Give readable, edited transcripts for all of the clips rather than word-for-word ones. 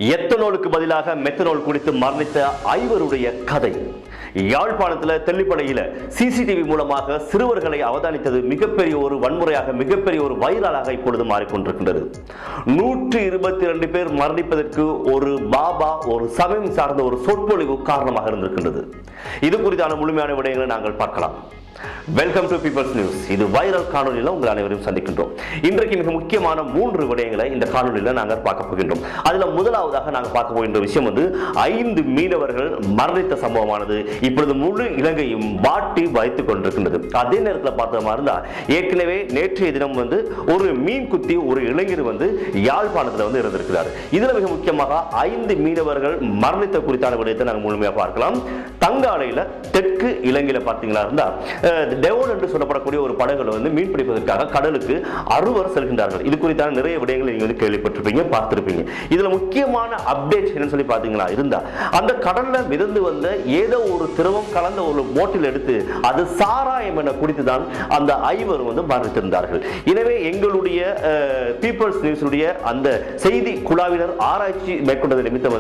எத்தனோலுக்கு பதிலாக மெத்தனால் குடித்து மரணித்த ஐவருடைய கதை. யாழ்ப்பாணத்தில் தெல்லிப்படையில் சிசிடிவி மூலமாக சிறுவர்களை அவதானித்தது மிகப்பெரிய ஒரு வன்முறையாக, மிகப்பெரிய ஒரு வைரலாக இப்பொழுது மாறிக்கொண்டிருக்கின்றது. 122 பேர் மரணிப்பதற்கு ஒரு பாபா, ஒரு சமயம் சார்ந்த ஒரு சொற்பொழிவு காரணமாக இருந்திருக்கின்றது. இது குறித்தான முழுமையான விடயங்களை நாங்கள் பார்க்கலாம். Welcome to peoples news. இது வைரல் காணொலியில் உங்கள் அனைவரையும் சந்திக்கின்றோம். இன்றைக்கு மிக முக்கியமான 3 விடயங்களை இந்த காணொலியில் நாங்கள் பார்க்க போகின்றோம். அதில் முதலாவதாக நாங்கள் பார்க்க போகின்ற விஷயம் 5 மீனவர்கள் மரணித்த சம்பவமானது இப்பொழுது முழு இலங்கையும் வாட்டி வைத்துக் கொண்டிருக்கின்றது. அதே நேரத்தில் பார்த்த மாதிரி இருந்தால் ஏற்கனவே நேற்றைய தினம் ஒரு மீன் குத்தி ஒரு இளைஞர் யாழ்ப்பாணத்தில் இருந்திருக்கிறார். இதில் மிக முக்கியமாக 5 மீனவர்கள் மரணித்த குறித்தான விடயத்தை நாங்கள் முழுமையாக பார்க்கலாம். தங்காலையில் தெற்கு இலங்கையில் பார்த்தீங்களா இருந்தால் டெவோன் என்று சொல்லப்படக்கூடிய ஒரு படகுல மீன் பிடிப்பதற்காக கடலுக்கு 6 செல்கின்றார்கள். இது குறித்தான நிறைய விடயங்களை நீங்க கேள்விப்பட்டிருப்பீங்க, பார்த்திருப்பீங்க. இதுல முக்கியமான அப்டேட் என்னன்னு சொல்லி பாத்தீங்களா இருந்தா, அந்த கடல்ல மிதந்து வந்த ஏதோ ஒரு திரவம் கலந்த ஒரு போட்டில் எடுத்து அது சாராயம் என குடித்துதான் அந்த 5 மரணித்திருந்தார்கள். எனவே எங்களுடைய பீப்பிள்ஸ் நியூஸுடைய அந்த செய்தி குழாவினர் ஆராய்ச்சி மேற்கொண்டது நிமித்தம்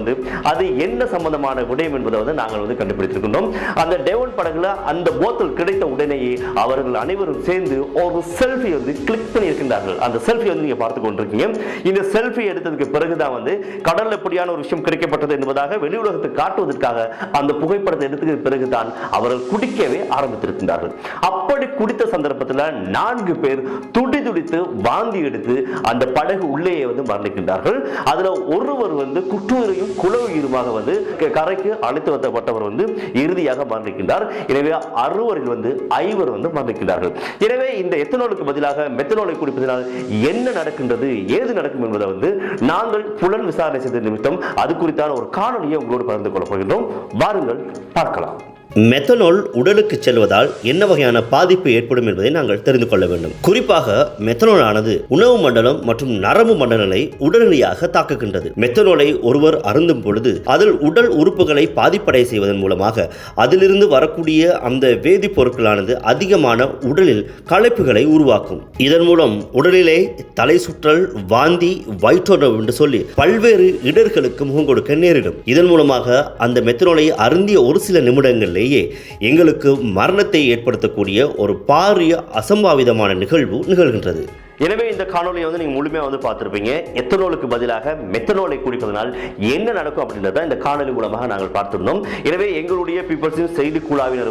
அது என்ன சம்பந்தமான விடயம் என்பதை நாங்கள் கண்டுபிடித்திருக்கின்றோம். அந்த டெவோன் படகுல அந்த போத்தல் கிடைத்த உடனேயே அவர்கள் அனைவரும் சேர்ந்து ஒரு செல்ஃபி கிளிக் பண்ணி இருக்கின்றார்கள். அந்த செல்ஃபி நீங்க பார்த்துக் கொண்டிருக்கீங்க. இந்த செல்ஃபி எடுத்ததுக்கு பிறகுதான் கடல்ல எப்படியான ஒரு விஷயம் கிடைக்கப்பட்டது என்பதாக வெளி உலகத்துக்கு காட்டுவதற்காக அந்த புகைப்படத்தை எடுத்ததுக்கு பிறகுதான் அவர்கள் குடிக்கவே ஆரம்பித்திருக்கின்றார்கள். அப்படி குடித்த சந்தர்ப்பத்தில் 4 பேர் துடித்து வாந்தி எடுத்து அந்த படகு உள்ளேயே மரணிக்கின்றார்கள். அதுல ஒருவர் குற்றுயிரையும் குளவுயிருமாக கரைக்கு அழைத்து வரப்பட்டவர் இறுதியாக மரணிக்கின்றார். எனவே 6 5 மரணிக்கிறார்கள். எனவே இந்த எத்தனாலுக்கு பதிலாக மெத்தனாலை குடிப்பதனால் என்ன நடக்கின்றது, ஏது நடக்கும் என்பதை நாங்கள் புலன் விசாரணை செய்த நிமித்தம் அது குறித்தான ஒரு காணொலியை உங்களோடு பகிர்ந்து கொள்ளப் போகின்றோம். வாருங்கள் பார்க்கலாம். மெத்தனால் உடலுக்கு செல்வதால் என்ன வகையான பாதிப்பு ஏற்படும் என்பதை நாங்கள் தெரிந்து கொள்ள வேண்டும். குறிப்பாக மெத்தனால் ஆனது உணவு மண்டலம் மற்றும் நரம்பு மண்டலங்களை உடனடியாக தாக்குகின்றது. மெத்தனாலை ஒருவர் அருந்தும் பொழுது அதில் உடல் உறுப்புகளை பாதிப்படை செய்வதன் மூலமாக அதிலிருந்து வரக்கூடிய அந்த வேதிப்பொருட்களானது அதிகமான உடலில் களைப்புகளை உருவாக்கும். இதன் மூலம் உடலிலே தலை சுற்றல், வாந்தி, வயிற்றுணர்வு என்று சொல்லி பல்வேறு இடர்களுக்கு முகம் கொடுக்க நேரிடும். இதன் மூலமாக அந்த மெத்தனாலை அருந்திய ஒரு சில நிமிடங்களில் எங்களுக்கு மரணத்தை ஏற்படுத்தக்கூடிய ஒரு பாரிய அசம்பாவிதமான நிகழ்வு நிகழ்கின்றது. எனவே இந்த காணொலியை நீங்க முழுமையா பார்த்திருப்பீங்க. எத்தனாலுக்கு பதிலாக மெத்தனாலை குடிப்பதனால் என்ன நடக்கும் அப்படின்றத இந்த காணொலி மூலமாக நாங்கள் பார்த்திருந்தோம். எனவே எங்களுடைய பீப்பிள்ஸ் செய்தி குழாவினர்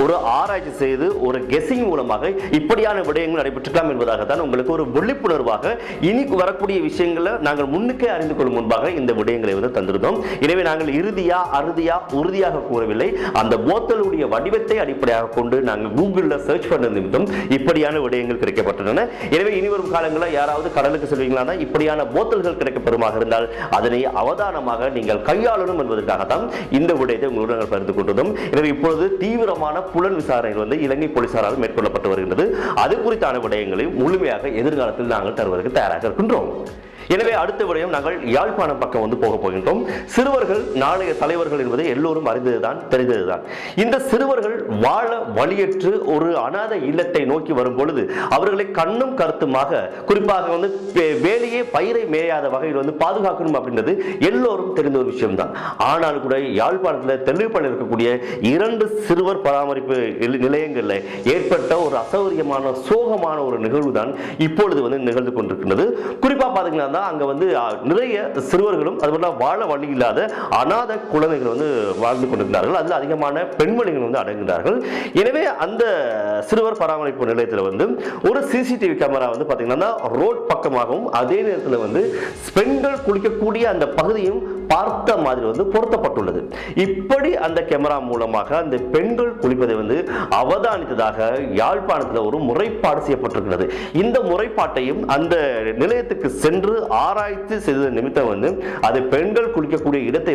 ஒரு ஆராய்ச்சி செய்து ஒரு கெஸிங் மூலமாக இப்படியான விடயங்கள் நடைபெற்றுக்கலாம் என்பதாகத்தான் உங்களுக்கு ஒரு விழிப்புணர்வாக இனி வரக்கூடிய விஷயங்களை நாங்கள் முன்னுக்கே அறிந்து கொள்ளும் முன்பாக இந்த விடயங்களை தந்திருந்தோம். எனவே நாங்கள் உறுதியாக கூறவில்லை. அந்த போத்தலுடைய வடிவத்தை அடிப்படையாக கொண்டு நாங்கள் கூகுளில் சர்ச் பண்ண நிமித்தம் இப்படியான விடயங்கள் கிடைக்கப்பட்டன. எனவே வரும் காலங்களில் யாராவது கடலுக்கு செல்வீங்களா இப்படியான போத்தல்கள் கிடைக்கப்பெறுமாக இருந்தால் அதனை அவதானமாக நீங்கள் கையாளணும் என்பதற்காகத்தான் இந்த விடயத்தை உங்களோடு நாங்கள் பகிர்ந்து கொண்டிருந்தோம். எனவே இப்பொழுது தீவிரமான புலன் விசாரணைகள் இலங்கை போலீசாரால் மேற்கொள்ளப்பட்டு வருகின்றது. அது குறித்தான விடயங்களை முழுமையாக எதிர்காலத்தில் நாங்கள் தருவதற்கு தயாராக இருக்கின்றோம். எனவே அடுத்த விடயம் நாங்கள் யாழ்ப்பாணம் பக்கம் போக போகின்றோம். சிறுவர்கள் நாளைய தலைவர்கள் என்பது எல்லோரும் அறிந்ததுதான், தெரிந்ததுதான். இந்த சிறுவர்கள் வாழ வழியற்று ஒரு அநாத இல்லத்தை நோக்கி வரும் பொழுது அவர்களை கண்ணும் கருத்துமாக, குறிப்பாக வேலையே பயிரை மேயாத வகையில் பாதுகாக்கணும் அப்படின்றது எல்லோரும் தெரிந்த ஒரு விஷயம் தான். ஆனால் கூட யாழ்ப்பாணத்தில் தெளிவுபட இருக்கக்கூடிய 2 சிறுவர் பராமரிப்பு நிலையங்களில் ஏற்பட்ட ஒரு அசௌகரியமான சோகமான ஒரு நிகழ்வு தான் இப்பொழுது நிகழ்ந்து கொண்டிருக்கிறது. குறிப்பாக பார்த்தீங்கன்னா அங்க நிறைய சிறுவர்களும் அதுபோல வாழ வழி இல்லாத அநாத குழந்தைகள் வாழ்ந்து கொண்டிருக்கிறார்கள். அதில் அதிகமான பெண்மணிகள் அடங்குகிறார்கள். எனவே அந்த சிறுவர் பராமரிப்பு நிலையத்தில் ஒரு சிசிடிவி கேமரா பாத்தீங்கன்னா ரோட் பக்கமாகவும் அதே நேரத்தில் பெண்கள் குளிக்கக்கூடிய அந்த பகுதியும் பார்த்த மாதிரி பொருத்தப்பட்டுள்ளது. இப்படி அந்த கேமரா மூலமாக அந்த பெண்கள் குளிப்பதை அவதானித்ததாக யாழ்ப்பாணத்தில் ஒரு முறைப்பாடு செய்யப்பட்டிருக்கிறது. இந்த முறைப்பாட்டையும் அந்த நிலையத்துக்கு சென்று ஆராய்ச்சி செய்த நிமித்தம் அது பெண்கள் குளிக்கக்கூடிய இடத்தை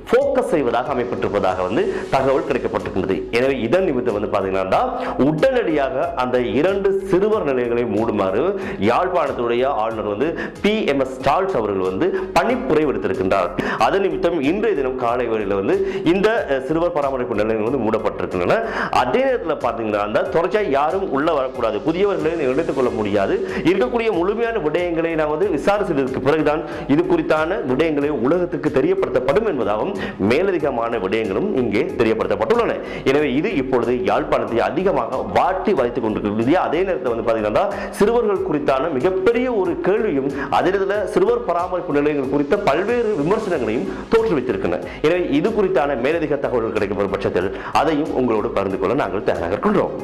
போக்கஸ் செய்வதாக அமைப்பட்டிருப்பதாக தகவல் கிடைக்கப்பட்டிருக்கிறது. எனவே இதன் நிமித்தம் பாத்தீங்கன்னா உடனடியாக அந்த 2 சிறுவர் நிலையங்களை மூடுமாறு யாழ்ப்பாணத்துடைய ஆளுநர் PMS ஸ்டால்ஸ் அவர்கள் பணிப்புரை விடுத்திருக்கின்றார். அதன் நிமித்தம் இன்றைய தினம் காலை வேளையில் இந்த சிறுவர் பராமரிப்பு நிலையங்கள் மூடப்பட்டிருக்கின்றன. அதே நேரத்தில் பார்த்தீங்கன்னா தொடர்ச்சியாக யாரும் உள்ள வரக்கூடாது, புதியவர்களை எடுத்துக் கொள்ள முடியாது, இருக்கக்கூடிய முழுமையான விடயங்களை நாம் விசாரித்து செய்ததற்கு பிறகுதான் இது குறித்தான விடயங்களை உலகத்துக்கு தெரியப்படுத்தப்படும் என்பதாகவும் மேலதிகமான விடயங்களும் இங்கே தெரியப்படுத்தப்பட்டுள்ளன. எனவே இது இப்பொழுது யாழ்ப்பாணத்தை அதிகமாக வாட்டி வளைத்துக் கொண்டிருக்கிறது. அதே நேரத்தில் வந்து பார்த்தீங்கன்னா சிறுவர்கள் குறித்தான மிகப்பெரிய ஒரு கேள்வியும் அதே நேரத்தில் சிறுவர் பராமரிப்பு நிலையங்கள் குறித்த பல்வேறு விமர்சனங்களையும் தோற்றுவித்திருக்கின்றன. எனவே இது குறித்தான மேலதிக தகவல்கள் கிடைக்கப்படும் பட்சத்தில் அதையும் உங்களோடு பகிர்ந்து கொள்ள நாங்கள் தயாராக இருக்கின்றோம்.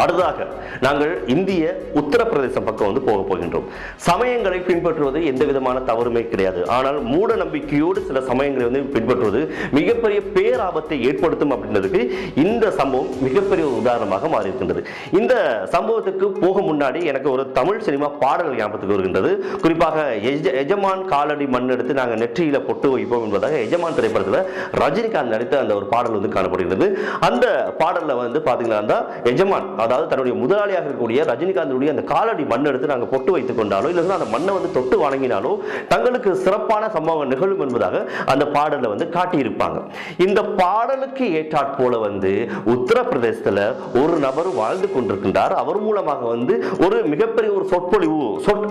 அடுத்ததாக நாங்கள் இந்திய உத்தரப்பிரதேசம் பக்கம் வந்து போக போகின்றோம். சமயங்களை பின்பற்றுவது எந்த விதமான தவறுமே கிடையாது. ஆனால் மூட நம்பிக்கையோடு சில சமயங்களை வந்து பின்பற்றுவது மிகப்பெரிய பேராபத்தை ஏற்படுத்தும் அப்படின்றதுக்கு இந்த சம்பவம் மிகப்பெரிய ஒரு உதாரணமாக மாறி இருக்கின்றது. இந்த சம்பவத்துக்கு போக முன்னாடி எனக்கு ஒரு தமிழ் சினிமா பாடல் ஞாபகத்துக்கு வருகின்றது. குறிப்பாக எஜமான் காலடி மண் எடுத்து நாங்கள் நெற்றியில பொட்டு வைப்போம் என்பதாக எஜமான் திரைப்படத்தில் ரஜினிகாந்த் நடித்த அந்த ஒரு பாடல் வந்து காணப்படுகிறது. அந்த பாடல்ல வந்து பாத்தீங்கன்னா எஜமான் அதாவது தன்னுடைய முதலாளியாக இருக்கக்கூடிய ரஜினிகாந்தனுடைய அந்த காலடி மண் எடுத்து நாங்கள் பொட்டு வைத்துக் கொண்டாலோ இல்லைன்னா அந்த மண்ணை வந்து தொட்டு வணங்கினாலோ தங்களுக்கு சிறப்பான சம்பவம் நிகழும் என்பதாக அந்த பாடலை வந்து காட்டியிருப்பாங்க. இந்த பாடலுக்கு ஏற்றாற் போல வந்து உத்தரப்பிரதேசத்தில் ஒரு நபர் வாழ்ந்து கொண்டிருக்கின்றார். அவர் மூலமாக வந்து ஒரு மிகப்பெரிய ஒரு சொற்பொழிவு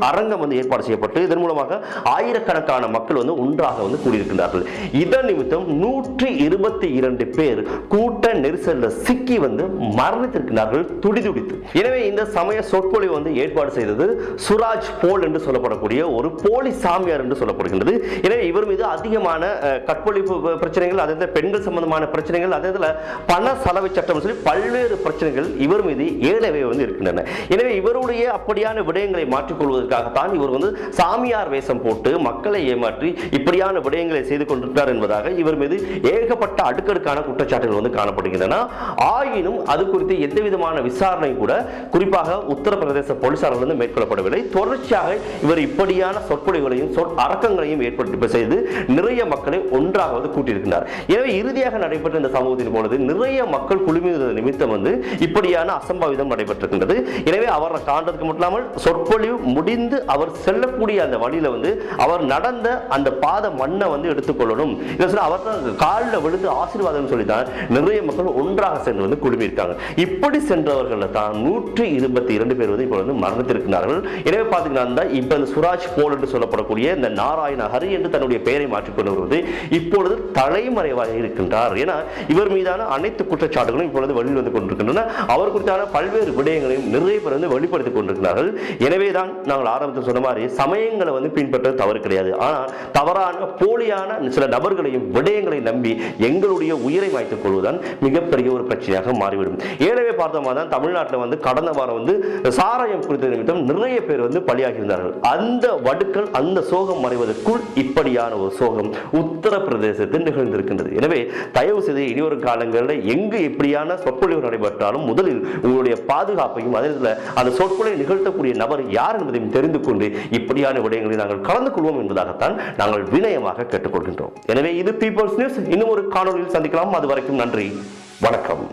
அரங்கம் வந்து ஏற்பாடு செய்யப்பட்டு இதன் மூலமாக ஆயிரக்கணக்கான மக்கள் வந்து ஒன்றாக வந்து கூடியிருக்கின்றார்கள். இதன் நிமித்தம் 122 பேர் கூட்ட நெரிசலில் சிக்கி வந்து மரணித்திருக்கிறார்கள் துடிதுடித்து. எனவே இந்த சமய சொற்பொழிவு வந்து ஏற்பாடு செய்தது சுராஜ் போல் என்று சொல்லப்படக்கூடிய ஒரு போலி சாமியார் என்று சொல்லப்படுகின்றது. எனவே இவர் மீது அதிகமான கற்பழிப்பு பிரச்சனைகள், அதே பெண்கள் சம்பந்தமான பிரச்சனைகள், அதே பண சலவை சட்டம் சொல்லி பல்வேறு பிரச்சனைகள் இவர் மீது ஏழவே வந்து இருக்கின்றன. எனவே இவருடைய அப்படியான விடயங்களை மாற்றிக்கொள்வதற்காகத்தான் இவர் வந்து சாமியார் வேஷம் போட்டு மக்களை ஏமாற்றி இப்படியான விடயங்களை செய்து கொண்டிருக்கிறார் என்பதாக இவர் மீது ஏகப்பட்ட அடுக்கடுக்கான குற்றச்சாட்டுகள் வந்து காணப்படுகின்றன. ஆயினும் அது குறித்து எந்த விதமான விசாரணை கூட குறிப்பாக உத்தரப்பிரதேச போலீசார்கள் வந்து மேற்கொள்ளப்படவில்லை. தொடர்ச்சியாக இவர் இப்படியான சொற்பொழிவுகளையும் அரக்கங்களையும் ஏற்படுத்தி செய்து நிறைய மக்களை ஒன்றாக வந்து கூட்டியிருக்கிறார். எனவே இறுதியாக நடைபெற்ற இந்த சமூகத்தின் பொழுது நிறைய மக்கள் குழுமியது நிமித்தம் வந்து இப்படியான அசம்பாவிதம் நடைபெற்றிருக்கின்றது. எனவே அவரை காண்றதுக்கு மட்டும் இல்லாமல் சொற்பொழிவு முடிந்து அவர் செல்லக்கூடிய அந்த வழியில வந்து அவர் நடந்த அந்த பாத மண்ணை வந்து எடுத்துக்கொள்ளணும், அவர் காலில் விழுந்து ஆசீர்வாதம் சொல்லித்தான் நிறைய மக்கள் ஒன்றாக சென்று வந்து குழுமியிருக்காங்க. இப்படி சென்றவர்கள் தான் 122 பேர் வந்து இப்போ வந்து மரணித்திருக்கிறார்கள். எனவே பார்த்தீங்கன்னா இப்போ இந்த சுராஜ் போல் என்று சொல்லப்படக்கூடிய இந்த நாராயண ஹரி என்று தன்னுடைய பெயரை மாற்றிக்கொண்டு வருவது இப்பொழுது தலைமறைவாக இருக்கின்றார். ஏன்னா இவர் மீதான அனைத்து குற்றச்சாட்டுகளும் இப்பொழுது வெளியில் வந்து கொண்டிருக்கின்றன. அவர் குறித்தான பல்வேறு விடயங்களையும் நிறைய பேர் வந்து வெளிப்படுத்திக் கொண்டிருக்கிறார்கள். எனவே தான் நாங்கள் ஆரம்பத்தில் சொன்ன மாதிரி சமயங்களை வந்து பின்பற்றது தவறு கிடையாது. ஆனால் தவறான போலியான சில நபர்களையும் விடயங்களை நம்பி எங்களுடைய உயிரை மாய்த்துக் கொள்வதுதான் மிகப்பெரிய ஒரு பிரச்சனையாக மாறிவிடும். ஏழவே பார்த்தோமா தான் தமிழ்நாட்டில் வந்து கடந்த வாரம் வந்து சாராயம் குறித்த நிமித்தம் நிறைய பேர் வந்து பலியாகி இருந்தார்கள். அந்த வடுக்கள் அந்த சோகம் மறைவதற்குள் இப்படியான ஒரு சோகம் உத்தரப்பிரதேசத்தில் நிகழ்ந்திருக்கின்றது. எனவே தயவு செய்து இனிவரு காலங்களில் எங்கு எப்படியான சொற்பொழிவு நடைபெற்றாலும் முதலில் உங்களுடைய பாதுகாப்பையும் அதே அந்த சொற்பொழிவை நிகழ்த்தக்கூடிய நபர் யார் என்பதையும் தெரிந்து கொண்டு இப்படியான விடயங்களை நாங்கள் கலந்து கொள்வோம் என்பதாகத்தான் நாங்கள் வினயமாக கேட்டுக்கொள்கின்றோம். எனவே இது பீப்பிள்ஸ் நியூஸ். இன்னும் ஒரு காணொலியில் சந்திக்கலாம். அது வரைக்கும் நன்றி, வணக்கம்.